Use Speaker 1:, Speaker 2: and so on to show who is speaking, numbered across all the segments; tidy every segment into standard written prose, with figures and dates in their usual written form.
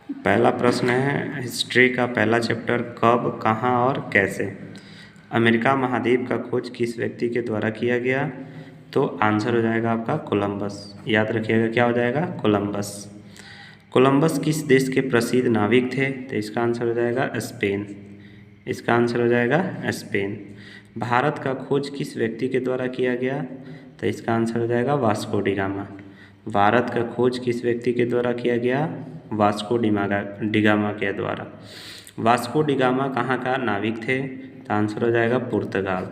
Speaker 1: पहला प्रश्न है हिस्ट्री का पहला चैप्टर, कब, कहाँ और कैसे। अमेरिका महाद्वीप का खोज किस व्यक्ति के द्वारा किया गया? तो आंसर हो जाएगा आपका कोलंबस। याद रखिएगा क्या हो जाएगा? कोलंबस। कोलंबस किस देश के प्रसिद्ध नाविक थे? तो इसका आंसर हो जाएगा स्पेन। इसका आंसर हो जाएगा स्पेन। भारत का खोज किस व्यक्ति के द्वारा किया गया? तो इसका आंसर हो जाएगा वास्को डिगामा। भारत का खोज किस व्यक्ति के द्वारा किया गया? वास्को डिगामा के द्वारा। वास्को डिगामा कहाँ का नाविक थे? तो आंसर हो जाएगा पुर्तगाल।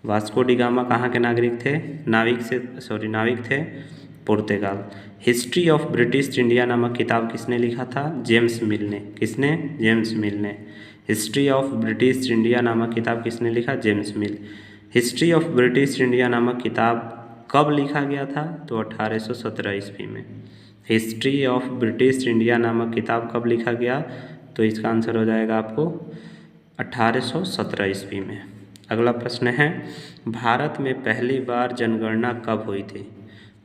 Speaker 1: वास्को डिगामा कहाँ के नागरिक थे? नाविक थे पुर्तगाल। हिस्ट्री ऑफ ब्रिटिश इंडिया नामक किताब किसने लिखा था? जेम्स मिल ने। किसने? जेम्स मिल ने। हिस्ट्री ऑफ ब्रिटिश इंडिया नामक किताब किसने लिखा? James mill. History of British India नामक किताब कब लिखा गया था? तो 1817 ईस्वी में। हिस्ट्री ऑफ ब्रिटिश इंडिया नामक किताब कब लिखा गया? तो इसका आंसर हो जाएगा आपको 1817 ईस्वी में। अगला प्रश्न है भारत में पहली बार जनगणना कब हुई थी?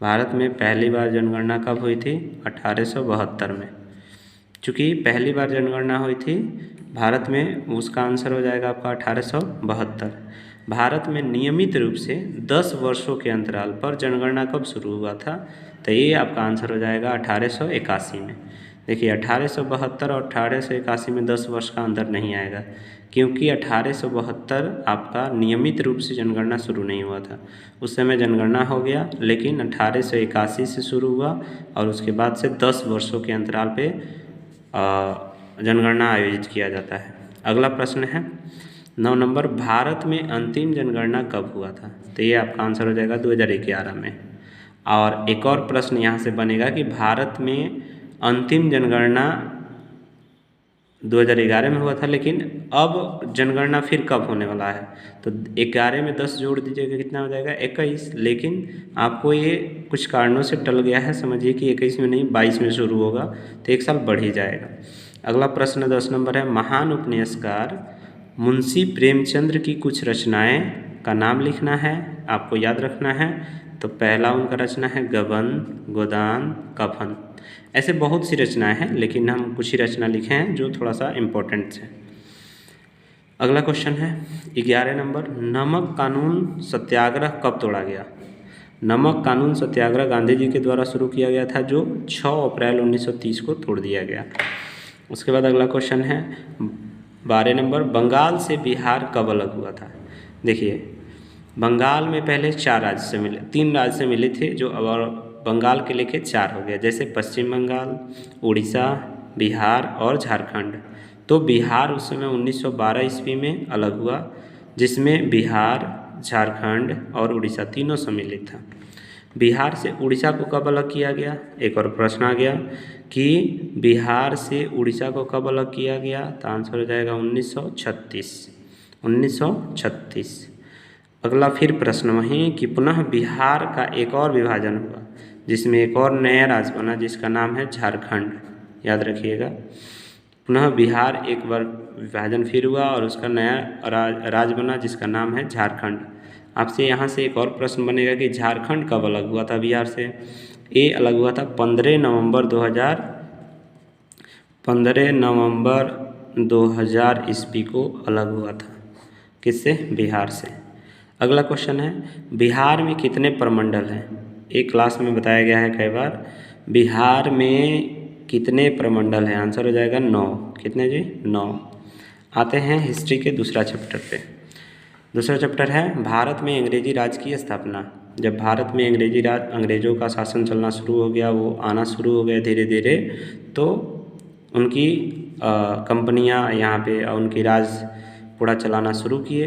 Speaker 1: भारत में पहली बार जनगणना कब हुई थी? 1872 में। चूँकि पहली बार जनगणना हुई थी भारत में, उसका आंसर हो जाएगा आपका 1872। भारत में नियमित रूप से 10 वर्षों के अंतराल पर जनगणना कब शुरू हुआ था? तो ये आपका आंसर हो जाएगा 1881 में। देखिए 1872 और 1881 में 10 वर्ष का अंतर नहीं आएगा, क्योंकि 1872 आपका नियमित रूप से जनगणना शुरू नहीं हुआ था। उस समय जनगणना हो गया, लेकिन 1881 से शुरू हुआ और उसके बाद से 10 वर्षों के अंतराल पे जनगणना आयोजित किया जाता है। अगला प्रश्न है 9 नंबर, भारत में अंतिम जनगणना कब हुआ था? तो ये आपका आंसर हो जाएगा 2011 में। और एक और प्रश्न यहाँ से बनेगा कि भारत में अंतिम जनगणना 2011 में हुआ था, लेकिन अब जनगणना फिर कब होने वाला है? तो 11 में 10 जोड़ दीजिएगा, कितना हो जाएगा? 21। लेकिन आपको ये कुछ कारणों से टल गया है, समझिए कि 21 में नहीं 22 में शुरू होगा, तो एक साल बढ़ ही जाएगा। अगला प्रश्न 10 नंबर है, महान उपन्यासकार मुंशी प्रेमचंद्र की कुछ रचनाएं का नाम लिखना है, आपको याद रखना है। तो पहला उनका रचना है गबन, गोदान, कफन। ऐसे बहुत सी रचनाएं हैं, लेकिन हम कुछ ही रचना लिखे हैं जो थोड़ा सा इम्पोर्टेंट है। अगला क्वेश्चन है 11 नंबर, नमक कानून सत्याग्रह कब तोड़ा गया? नमक कानून सत्याग्रह गांधी जी के द्वारा शुरू किया गया था, जो 6 अप्रैल 1930 को तोड़ दिया गया। उसके बाद अगला क्वेश्चन है 12 नंबर, बंगाल से बिहार कब अलग हुआ था? देखिए बंगाल में पहले 3 राज्य से मिले थे, जो अब बंगाल के लेके 4 हो गया, जैसे पश्चिम बंगाल, उड़ीसा, बिहार और झारखंड। तो बिहार उस समय 1912 ईस्वी में अलग हुआ, जिसमें बिहार, झारखंड और उड़ीसा तीनों सम्मिलित था। बिहार से उड़ीसा को कब अलग किया गया? एक और प्रश्न आ गया कि बिहार से उड़ीसा को कब अलग किया गया? तो आंसर हो जाएगा 1936। 1936। अगला फिर प्रश्न वहीं कि पुनः बिहार का एक और विभाजन हुआ, जिसमें एक और नया राज्य बना, जिसका नाम है झारखंड। याद रखिएगा, पुनः बिहार एक बार विभाजन फिर हुआ और उसका नया राज्य बना, जिसका नाम है झारखंड। आपसे यहाँ से एक और प्रश्न बनेगा कि झारखंड कब अलग हुआ था बिहार से? ये अलग हुआ था 15 नवंबर 2000 ईस्वी को अलग हुआ था। किससे? बिहार से। अगला क्वेश्चन है बिहार में कितने प्रमंडल हैं? एक क्लास में बताया गया है कई बार, बिहार में कितने प्रमंडल हैं? आंसर हो जाएगा 9। कितने जी? 9। आते हैं हिस्ट्री के दूसरा चैप्टर पे। दूसरा चैप्टर है भारत में अंग्रेजी राज की स्थापना। जब भारत में अंग्रेजों का शासन चलना शुरू हो गया, वो आना शुरू हो गया धीरे धीरे, तो उनकी कंपनियां यहाँ पे उनकी राज पूरा चलाना शुरू किए।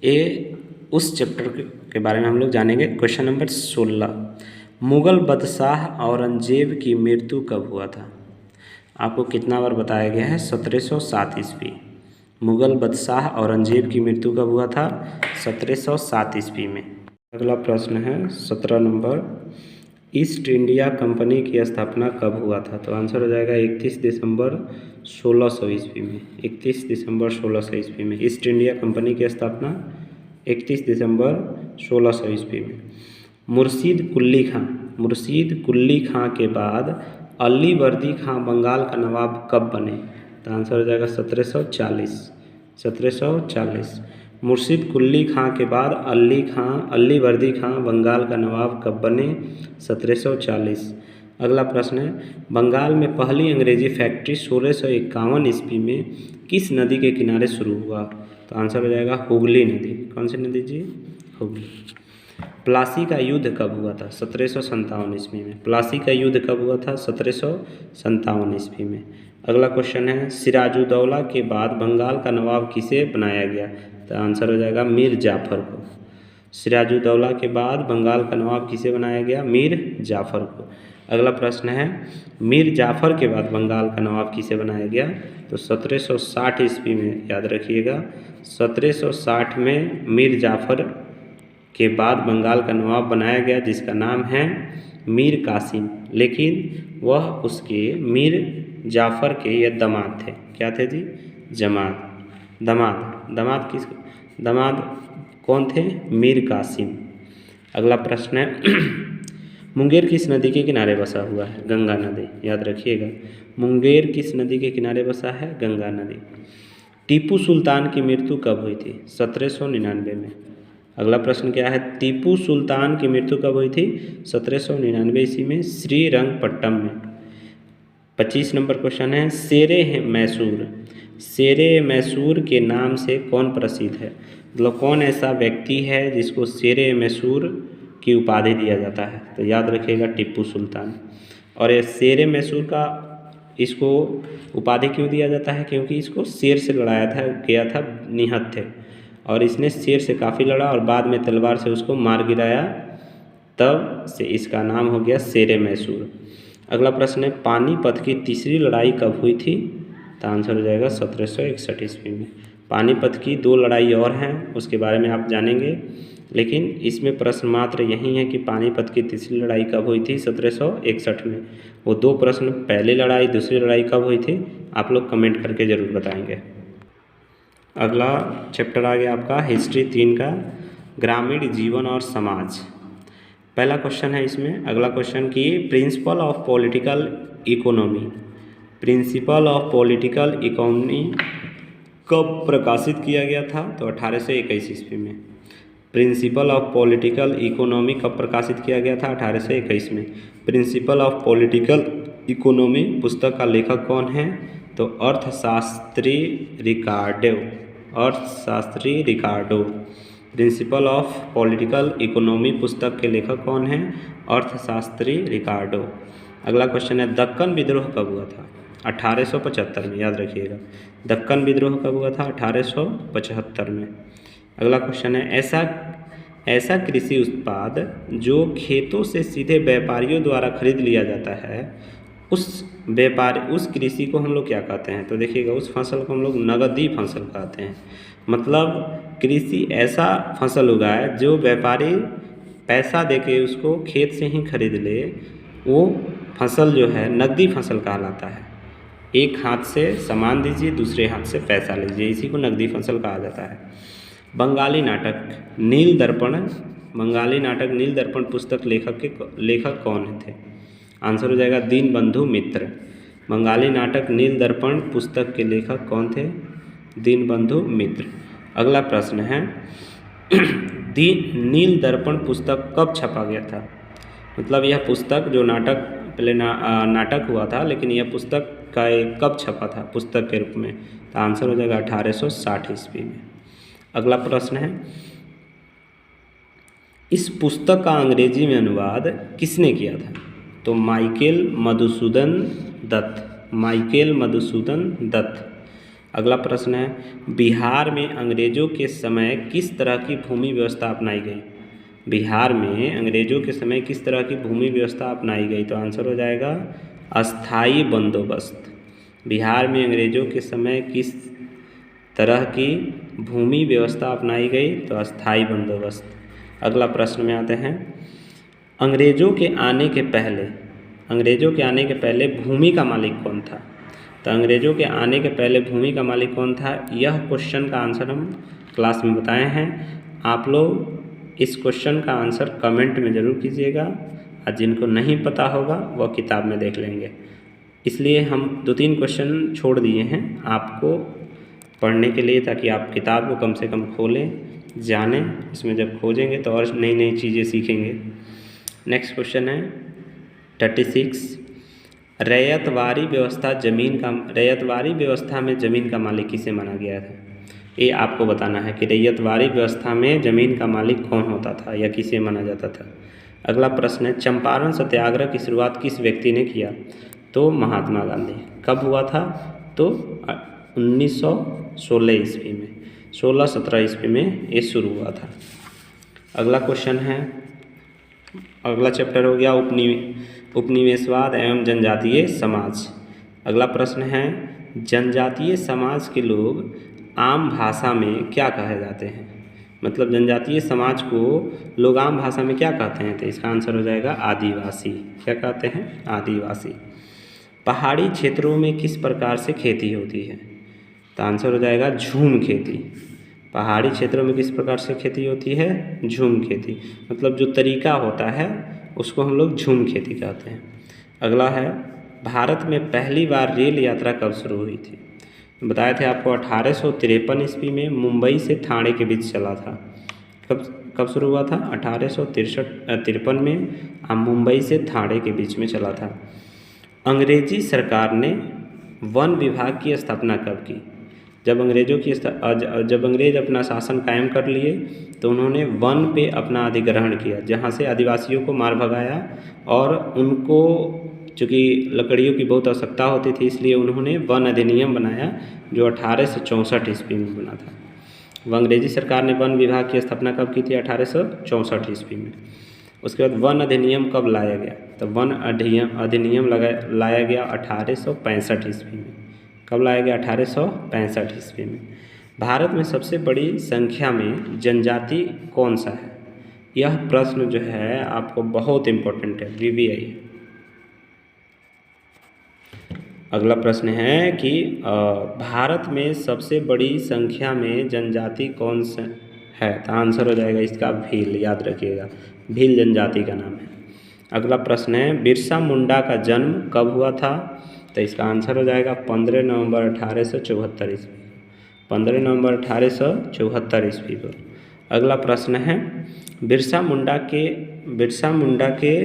Speaker 1: ये उस चैप्टर के बारे में हम लोग जानेंगे। क्वेश्चन नंबर 16, मुग़ल बादशाह औरंगजेब की मृत्यु कब हुआ था? आपको कितना बार बताया गया है? 1707 ईस्वी। मुग़ल बादशाह औरंगजेब की मृत्यु कब हुआ था? 1707 ईस्वी में। अगला प्रश्न है 17 नंबर, ईस्ट इंडिया कंपनी की स्थापना कब हुआ था? तो आंसर हो जाएगा 31 दिसंबर 1600 ईस्वी में। 31 दिसंबर 1600 ईस्वी में ईस्ट इंडिया कंपनी की स्थापना 31 दिसंबर 1600 ईस्वी में। मुर्शीद कुली खां के बाद अली वर्दी खां बंगाल का नवाब कब बने? तो आंसर हो जाएगा 1740। मुर्शिद कुली खां के बाद अली वर्दी खां बंगाल का नवाब कब बने? 1740। अगला प्रश्न है, बंगाल में पहली अंग्रेजी फैक्ट्री 1651 ईस्वी में किस नदी के किनारे शुरू हुआ? तो आंसर हो जाएगा हुगली नदी। कौन सी नदी जी? हुगली। प्लासी का युद्ध कब हुआ था? 1757 ईस्वी में। प्लासी का युद्ध कब हुआ था? 1757 ईस्वी में। अगला क्वेश्चन है, सिराजुद्दौला के बाद बंगाल का नवाब किसे बनाया गया? तो आंसर हो जाएगा मीर जाफर को। सिराजुद्दौला के बाद बंगाल का नवाब किसे बनाया गया? मीर जाफर को। अगला प्रश्न है, मीर जाफर के बाद बंगाल का नवाब किसे बनाया गया? तो 1760 ईस्वी में, याद रखिएगा 1760 में मीर जाफर के बाद बंगाल का नवाब बनाया गया, जिसका नाम है मीर कासिम, लेकिन वह उसके मीर जाफर के ये दामाद थे। क्या थे जी? दामाद किस? दामाद कौन थे? मीर कासिम। अगला प्रश्न है, मुंगेर किस नदी के किनारे बसा हुआ है? गंगा नदी। याद रखिएगा, मुंगेर किस नदी के किनारे बसा है? गंगा नदी। टीपू सुल्तान की मृत्यु कब हुई थी? 1799 में। अगला प्रश्न क्या है, टीपू सुल्तान की मृत्यु कब हुई थी? 1799 ईस्वी में, श्रीरंगपट्टम में। 25 नंबर क्वेश्चन है, शेरे मैसूर के नाम से कौन प्रसिद्ध है? मतलब कौन ऐसा व्यक्ति है जिसको शेरे मैसूर की उपाधि दिया जाता है? तो याद रखिएगा टीपू सुल्तान। और ये शेरे मैसूर का इसको उपाधि क्यों दिया जाता है? क्योंकि इसको शेर से लड़ाया गया था निहत्थे, और इसने शेर से काफ़ी लड़ा और बाद में तलवार से उसको मार गिराया, तब से इसका नाम हो गया शेरे मैसूर। अगला प्रश्न है, पानीपत की तीसरी लड़ाई कब हुई थी? तो आंसर हो जाएगा 1761 ईस्वी में। पानीपत की 2 लड़ाई और हैं, उसके बारे में आप जानेंगे, लेकिन इसमें प्रश्न मात्र यही है कि पानीपत की तीसरी लड़ाई कब हुई थी? 1761 में। वो 2 प्रश्न, पहली लड़ाई दूसरी लड़ाई कब हुई थी, आप लोग कमेंट करके ज़रूर बताएंगे। अगला चैप्टर आ गया आपका हिस्ट्री 3 का, ग्रामीण जीवन और समाज। पहला क्वेश्चन है इसमें, अगला क्वेश्चन की प्रिंसिपल ऑफ पॉलिटिकल इकोनॉमी कब प्रकाशित किया गया था? तो 1821 ईस्वी में। प्रिंसिपल ऑफ पॉलिटिकल इकोनॉमी कब प्रकाशित किया गया था? 1821 में। प्रिंसिपल ऑफ पॉलिटिकल इकोनॉमी पुस्तक का लेखक कौन है? तो अर्थशास्त्री रिकार्डो। प्रिंसिपल ऑफ पॉलिटिकल इकोनॉमी पुस्तक के लेखक कौन हैं? अर्थशास्त्री रिकार्डो। अगला क्वेश्चन है, दक्कन विद्रोह कब हुआ था? 1875 में। याद रखिएगा, दक्कन विद्रोह कब हुआ था? 1875 में। अगला क्वेश्चन है, ऐसा कृषि उत्पाद जो खेतों से सीधे व्यापारियों द्वारा खरीद लिया जाता है, उस कृषि को हम लोग क्या कहते हैं? तो देखिएगा, उस फसल को हम लोग नगदी फसल कहते हैं। मतलब कृषि ऐसा फसल उगाए जो व्यापारी पैसा देके उसको खेत से ही खरीद ले, वो फसल जो है नगदी फसल कहलाता है। एक हाथ से सामान दीजिए, दूसरे हाथ से पैसा लीजिए, इसी को नगदी फसल कहा जाता है। बंगाली नाटक नील दर्पण पुस्तक लेखक कौन थे? आंसर हो जाएगा दीनबंधु मित्र। बंगाली नाटक नील दर्पण पुस्तक के लेखक कौन थे? दीनबंधु मित्र। अगला प्रश्न है, नील दर्पण पुस्तक कब छपा गया था? मतलब यह पुस्तक जो नाटक हुआ था, लेकिन यह पुस्तक का कब छपा था पुस्तक के रूप में? तो आंसर हो जाएगा 1860 ईस्वी में। अगला प्रश्न है, इस पुस्तक का अंग्रेजी में अनुवाद किसने किया था? तो माइकेल मधुसूदन दत्त। अगला प्रश्न है, बिहार में अंग्रेजों के समय किस तरह की भूमि व्यवस्था अपनाई गई? बिहार में अंग्रेजों के समय किस तरह की भूमि व्यवस्था अपनाई गई? तो आंसर हो जाएगा अस्थाई बंदोबस्त। बिहार में अंग्रेजों के समय किस तरह की भूमि व्यवस्था अपनाई गई? तो अस्थाई बंदोबस्त। अगला प्रश्न में आते हैं, अंग्रेजों के आने के पहले भूमि का मालिक कौन था? तो अंग्रेजों के आने के पहले भूमि का मालिक कौन था? यह क्वेश्चन का आंसर हम क्लास में बताए हैं। आप लोग इस क्वेश्चन का आंसर कमेंट में ज़रूर कीजिएगा, और जिनको नहीं पता होगा वह किताब में देख लेंगे। इसलिए हम 2-3 क्वेश्चन छोड़ दिए हैं आपको पढ़ने के लिए, ताकि आप किताब को कम से कम खोलें, जानें। इसमें जब खोजेंगे तो और नई नई चीज़ें सीखेंगे। नेक्स्ट क्वेश्चन है 36। रैयतवारी व्यवस्था में ज़मीन का मालिक किसे माना गया था? ये आपको बताना है कि रैयतवारी व्यवस्था में ज़मीन का मालिक कौन होता था या किसे माना जाता था। अगला प्रश्न है चंपारण सत्याग्रह की शुरुआत किस व्यक्ति ने किया? तो महात्मा गांधी। कब हुआ था? तो 1916 ईस्वी में, 16-17 ईस्वी में ये शुरू हुआ था। अगला क्वेश्चन है, अगला चैप्टर हो गया उपनिवेशवाद एवं जनजातीय समाज। अगला प्रश्न है जनजातीय समाज के लोग आम भाषा में क्या कहे जाते हैं? मतलब जनजातीय समाज को लोग आम भाषा में क्या कहते हैं? तो इसका आंसर हो जाएगा आदिवासी। क्या कहते हैं? आदिवासी। पहाड़ी क्षेत्रों में किस प्रकार से खेती होती है? तो आंसर हो जाएगा झूम खेती। पहाड़ी क्षेत्रों में किस प्रकार से खेती होती है? झूम खेती। मतलब जो तरीका होता है उसको हम लोग झूम खेती कहते हैं। अगला है भारत में पहली बार रेल यात्रा कब शुरू हुई थी? बताए थे आपको 1853 ईस्वी में मुंबई से ठाणे के बीच चला था। कब शुरू हुआ था? 1853 में मुंबई से ठाणे के बीच में चला था। अंग्रेजी सरकार ने वन विभाग की स्थापना कब की? जब अंग्रेज अपना शासन कायम कर लिए तो उन्होंने वन पे अपना अधिग्रहण किया, जहाँ से आदिवासियों को मार भगाया, और उनको चूँकि लकड़ियों की बहुत आवश्यकता होती थी, इसलिए उन्होंने वन अधिनियम बनाया जो 1864 ईस्वी में बना था। वो अंग्रेजी सरकार ने वन विभाग की स्थापना कब की थी? 1864 ईस्वी में। उसके बाद वन अधिनियम कब लाया गया? तो वन अधिनियम लाया गया 1865 ईस्वी में। कब लाया गया? 1865 ईस्वी में। भारत में सबसे बड़ी संख्या में जनजाति कौन सा है? यह प्रश्न जो है आपको बहुत इम्पोर्टेंट है, VVI है। अगला प्रश्न है कि भारत में सबसे बड़ी संख्या में जनजाति कौन सा है? तो आंसर हो जाएगा इसका भील। याद रखिएगा, भील जनजाति का नाम है। अगला प्रश्न है बिरसा मुंडा का जन्म कब हुआ था? तो इसका आंसर हो जाएगा 15 नवंबर 1874 ईस्वी। 15 नवंबर 1874 ईस्वी को। अगला प्रश्न है बिरसा मुंडा के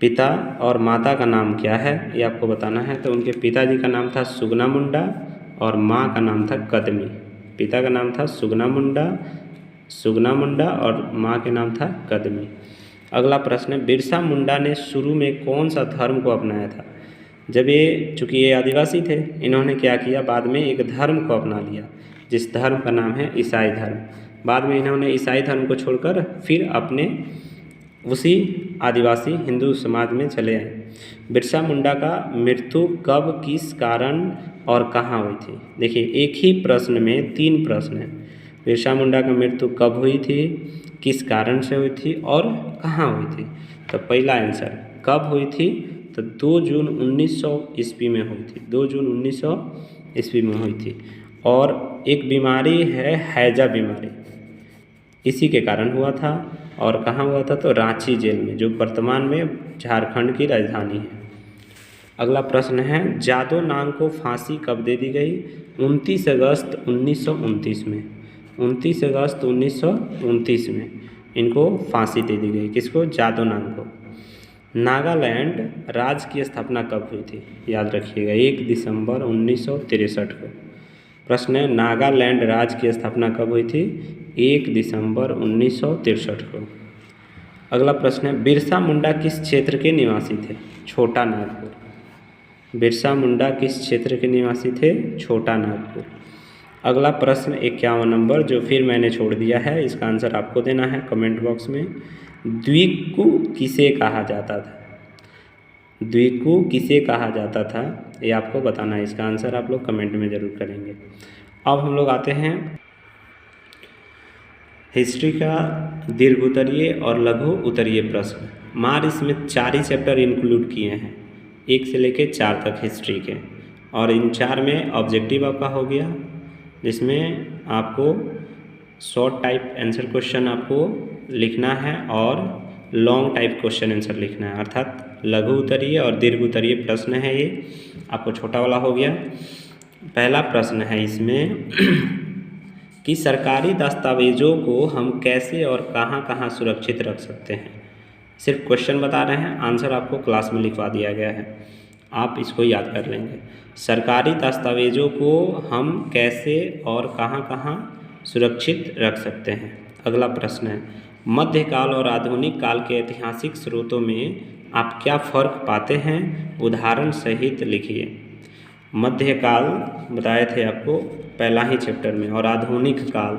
Speaker 1: पिता और माता का नाम क्या है? ये आपको बताना है। तो उनके पिताजी का नाम था सुगना मुंडा और माँ का नाम था कदमी। पिता का नाम था सुगना मुंडा और माँ के नाम था कदमी। अगला प्रश्न है बिरसा मुंडा ने शुरू में कौन सा धर्म को अपनाया था? जब चूँकि ये आदिवासी थे, इन्होंने क्या किया, बाद में एक धर्म को अपना लिया जिस धर्म का नाम है ईसाई धर्म। बाद में इन्होंने ईसाई धर्म को छोड़कर फिर अपने उसी आदिवासी हिंदू समाज में चले आए। बिरसा मुंडा का मृत्यु कब, किस कारण और कहाँ हुई थी? देखिए एक ही प्रश्न में 3 प्रश्न हैं। बिरसा मुंडा का मृत्यु कब हुई थी, किस कारण से हुई थी और कहाँ हुई थी? तो पहला आंसर कब हुई थी? तो 2 जून 1900 ईस्वी में हुई थी। 2 जून 1900 ईस्वी में हुई थी। और एक बीमारी है हैजा बीमारी, इसी के कारण हुआ था। और कहाँ हुआ था? तो रांची जेल में, जो वर्तमान में झारखंड की राजधानी है। अगला प्रश्न है जादो नांग को फांसी कब दे दी गई? 29 अगस्त 1929 में। 29 अगस्त 1929 में इनको फांसी दे दी गई। किसको? जादो नांग को। नागालैंड राज्य की स्थापना कब हुई थी? याद रखिएगा 1 दिसंबर 1963 को। प्रश्न है नागालैंड राज्य की स्थापना कब हुई थी? 1 दिसंबर 1963 को। अगला प्रश्न है बिरसा मुंडा किस क्षेत्र के निवासी थे? छोटा नागपुर। बिरसा मुंडा किस क्षेत्र के निवासी थे? छोटा नागपुर। अगला प्रश्न 51 नंबर, जो फिर मैंने छोड़ दिया है, इसका आंसर आपको देना है कमेंट बॉक्स में। द्विकु किसे कहा जाता था? द्विकु किसे कहा जाता था, ये आपको बताना है। इसका आंसर आप लोग कमेंट में ज़रूर करेंगे। अब हम लोग आते हैं हिस्ट्री का दीर्घ उत्तरीय और लघु उत्तरीय प्रश्न। मार इसमें 4 ही चैप्टर इंक्लूड किए हैं, 1 से लेकर 4 तक हिस्ट्री के। और इन 4 में ऑब्जेक्टिव आपका हो गया, जिसमें आपको शॉर्ट टाइप आंसर क्वेश्चन आपको लिखना है और लॉन्ग टाइप क्वेश्चन आंसर लिखना है, अर्थात लघु उत्तरीय और दीर्घ उत्तरीय प्रश्न है ये। आपको छोटा वाला हो गया। पहला प्रश्न है इसमें कि सरकारी दस्तावेजों को हम कैसे और कहाँ कहाँ सुरक्षित रख सकते हैं। सिर्फ क्वेश्चन बता रहे हैं, आंसर आपको क्लास में लिखवा दिया गया है, आप इसको याद कर लेंगे। सरकारी दस्तावेजों को हम कैसे और कहाँ कहाँ सुरक्षित रख सकते हैं। अगला प्रश्न है, मध्यकाल और आधुनिक काल के ऐतिहासिक स्रोतों में आप क्या फ़र्क पाते हैं, उदाहरण सहित लिखिए। मध्यकाल बताए थे आपको पहला ही चैप्टर में, और आधुनिक काल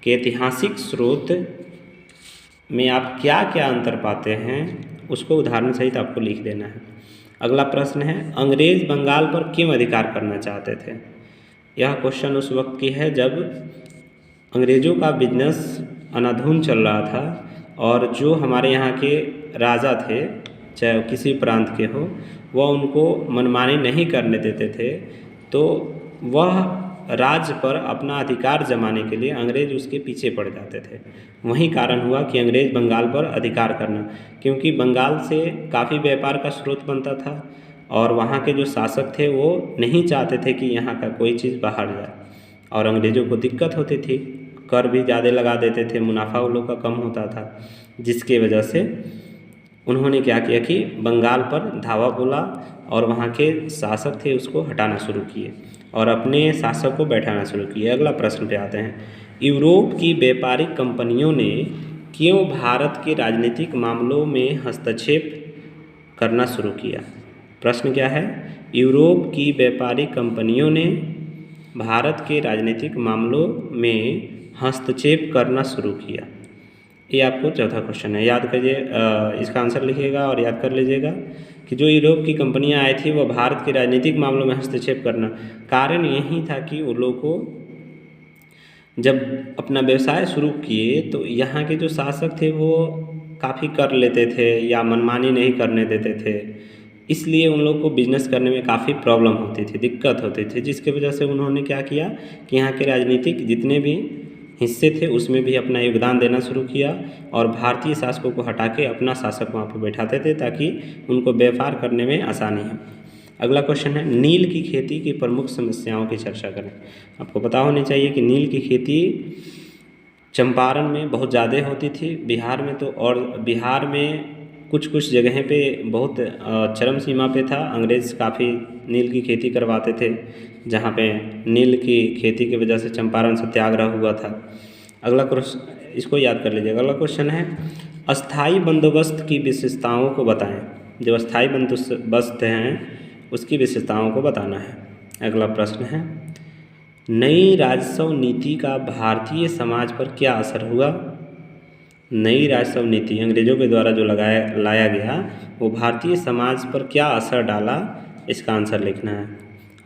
Speaker 1: के ऐतिहासिक स्रोत में आप क्या क्या अंतर पाते हैं उसको उदाहरण सहित आपको लिख देना है। अगला प्रश्न है, अंग्रेज़ बंगाल पर क्यों अधिकार करना चाहते थे। यह क्वेश्चन उस वक्त की है जब अंग्रेज़ों का बिजनेस अनाधून चल रहा था और जो हमारे यहाँ के राजा थे, चाहे किसी प्रांत के हो, वह उनको मनमानी नहीं करने देते थे, तो वह राज्य पर अपना अधिकार जमाने के लिए अंग्रेज़ उसके पीछे पड़ जाते थे। वही कारण हुआ कि अंग्रेज़ बंगाल पर अधिकार करना, क्योंकि बंगाल से काफ़ी व्यापार का स्रोत बनता था और वहाँ के जो शासक थे वो नहीं चाहते थे कि यहाँ का कोई चीज़ बाहर जाए, और अंग्रेज़ों को दिक्कत होती थी, कर भी ज़्यादा लगा देते थे, मुनाफा उन लोग का कम होता था, जिसके वजह से उन्होंने क्या किया कि बंगाल पर धावा बोला और वहाँ के शासक थे उसको हटाना शुरू किए और अपने शासक को बैठाना शुरू किए। अगला प्रश्न पे आते हैं, यूरोप की व्यापारिक कंपनियों ने क्यों भारत के राजनीतिक मामलों में हस्तक्षेप करना शुरू किया। प्रश्न क्या है, यूरोप की व्यापारिक कंपनियों ने भारत के राजनीतिक मामलों में हस्तक्षेप करना शुरू किया। ये आपको चौथा क्वेश्चन है, याद करिए, इसका आंसर लिखिएगा और याद कर लीजिएगा कि जो यूरोप की कंपनियां आई थी वो भारत के राजनीतिक मामलों में हस्तक्षेप करना, कारण यही था कि उन लोगों को जब अपना व्यवसाय शुरू किए तो यहाँ के जो शासक थे वो काफ़ी कर लेते थे या मनमानी नहीं करने देते थे, इसलिए उन लोग को बिजनेस करने में काफ़ी प्रॉब्लम होती थी, दिक्कत होती थी, जिसके वजह से उन्होंने क्या किया कि यहाँ के राजनीतिक जितने भी हिस्से थे उसमें भी अपना योगदान देना शुरू किया और भारतीय शासकों को हटा के अपना शासक वहाँ पर बैठाते थे ताकि उनको व्यापार करने में आसानी हो। अगला क्वेश्चन है, नील की खेती की प्रमुख समस्याओं की चर्चा करें। आपको पता होनी चाहिए कि नील की खेती चंपारण में बहुत ज़्यादा होती थी, बिहार में तो, और बिहार में कुछ कुछ जगह पे बहुत चरम सीमा पे था, अंग्रेज़ काफ़ी नील की खेती करवाते थे, जहाँ पे नील की खेती की वजह से चंपारण सत्याग्रह हुआ था। अगला क्वेश्चन, इसको याद कर लीजिएगा। अगला क्वेश्चन है, अस्थाई बंदोबस्त की विशेषताओं को बताएं। जो अस्थाई बंदोबस्त हैं उसकी विशेषताओं को बताना है। अगला प्रश्न है, नई राजस्व नीति का भारतीय समाज पर क्या असर हुआ। नई राजस्व नीति अंग्रेज़ों के द्वारा जो लाया गया वो भारतीय समाज पर क्या असर डाला, इसका आंसर लिखना है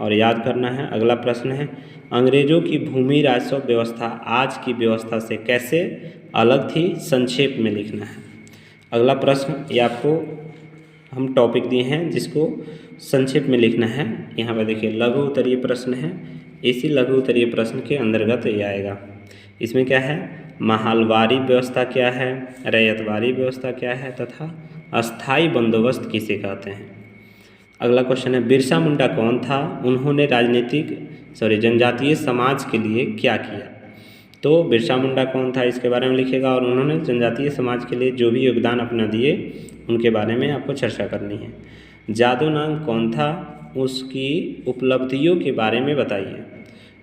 Speaker 1: और याद करना है। अगला प्रश्न है, अंग्रेज़ों की भूमि राजस्व व्यवस्था आज की व्यवस्था से कैसे अलग थी, संक्षेप में लिखना है। अगला प्रश्न, ये आपको हम टॉपिक दिए हैं जिसको संक्षेप में लिखना है। यहाँ पर देखिए लघु उत्तरीय प्रश्न है, इसी लघु उत्तरीय प्रश्न के अंतर्गत ये आएगा। इसमें क्या है, महलवारी व्यवस्था क्या है, रैयतवारी व्यवस्था क्या है तथा अस्थाई बंदोबस्त किसे कहते हैं। अगला क्वेश्चन है, बिरसा मुंडा कौन था, उन्होंने जनजातीय समाज के लिए क्या किया। तो बिरसा मुंडा कौन था इसके बारे में लिखिएगा और उन्होंने जनजातीय समाज के लिए जो भी योगदान अपना दिए उनके बारे में आपको चर्चा करनी है। जादू नांग कौन था, उसकी उपलब्धियों के बारे में बताइए।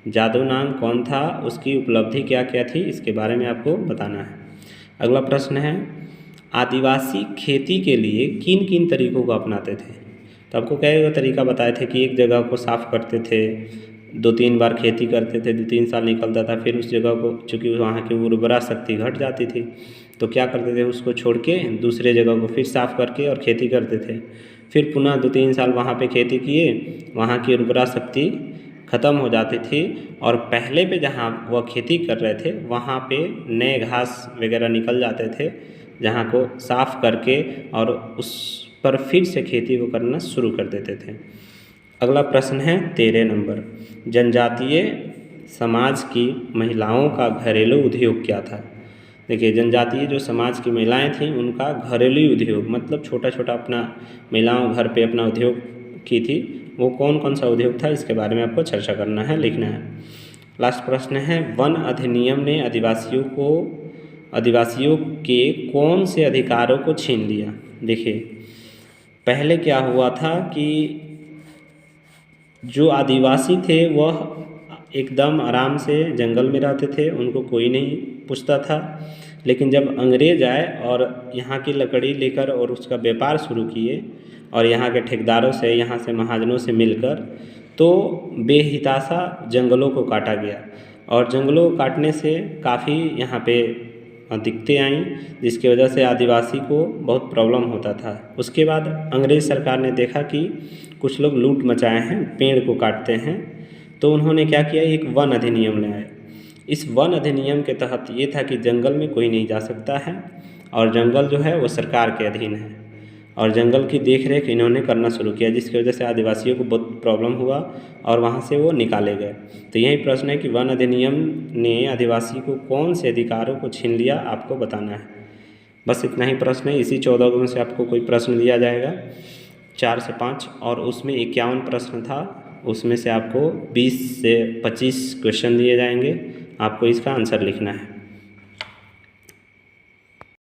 Speaker 1: जादू नांग कौन था, उसकी उपलब्धि क्या क्या थी, इसके बारे में आपको बताना है। अगला प्रश्न है, आदिवासी खेती के लिए किन किन तरीकों को अपनाते थे। तो आपको कई तरीका बताए थे कि एक जगह को साफ़ करते थे, 2-3 बार खेती करते थे, 2-3 साल निकलता था, फिर उस जगह को, चूँकि वहाँ की उर्वरा शक्ति घट जाती थी तो क्या करते थे, उसको छोड़ के दूसरे जगह को फिर साफ़ करके और खेती करते थे। फिर पुनः 2-3 साल वहाँ पे खेती किए, वहाँ की उर्वरा शक्ति ख़त्म हो जाती थी और पहले पे जहाँ वह खेती कर रहे थे वहाँ पे नए घास वगैरह निकल जाते थे, जहाँ को साफ़ करके और उस पर फिर से खेती को करना शुरू कर देते थे। अगला प्रश्न है 13 नंबर, जनजातीय समाज की महिलाओं का घरेलू उद्योग क्या था। देखिए, जनजातीय जो समाज की महिलाएं थीं उनका घरेलू उद्योग मतलब छोटा छोटा अपना महिलाओं घर पे अपना उद्योग की थी, वो कौन कौन सा उद्योग था इसके बारे में आपको चर्चा करना है, लिखना है। लास्ट प्रश्न है, वन अधिनियम ने आदिवासियों के कौन से अधिकारों को छीन लिया। देखिए, पहले क्या हुआ था कि जो आदिवासी थे वह एकदम आराम से जंगल में रहते थे, उनको कोई नहीं पूछता था। लेकिन जब अंग्रेज आए और यहाँ की लकड़ी लेकर और उसका व्यापार शुरू किए और यहाँ के ठेकेदारों से, यहाँ से महाजनों से मिलकर, तो बेहिताशा जंगलों को काटा गया और जंगलों को काटने से काफ़ी यहाँ पे दिक्कतें आईं, जिसकी वजह से आदिवासी को बहुत प्रॉब्लम होता था। उसके बाद अंग्रेज़ सरकार ने देखा कि कुछ लोग लूट मचाए हैं, पेड़ को काटते हैं, तो उन्होंने क्या किया, एक वन अधिनियम लाया। इस वन अधिनियम के तहत ये था कि जंगल में कोई नहीं जा सकता है और जंगल जो है वो सरकार के अधीन है और जंगल की देख रेख इन्होंने करना शुरू किया, जिसकी वजह से आदिवासियों को बहुत प्रॉब्लम हुआ और वहाँ से वो निकाले गए। तो यही प्रश्न है कि वन अधिनियम ने आदिवासी को कौन से अधिकारों को छीन लिया, आपको बताना है। बस इतना ही प्रश्न है। इसी 14 में से आपको कोई प्रश्न दिया जाएगा 4 से 5 और उसमें 51 प्रश्न था, उसमें से आपको 20 से 25 क्वेश्चन दिए जाएंगे, आपको इसका आंसर लिखना है।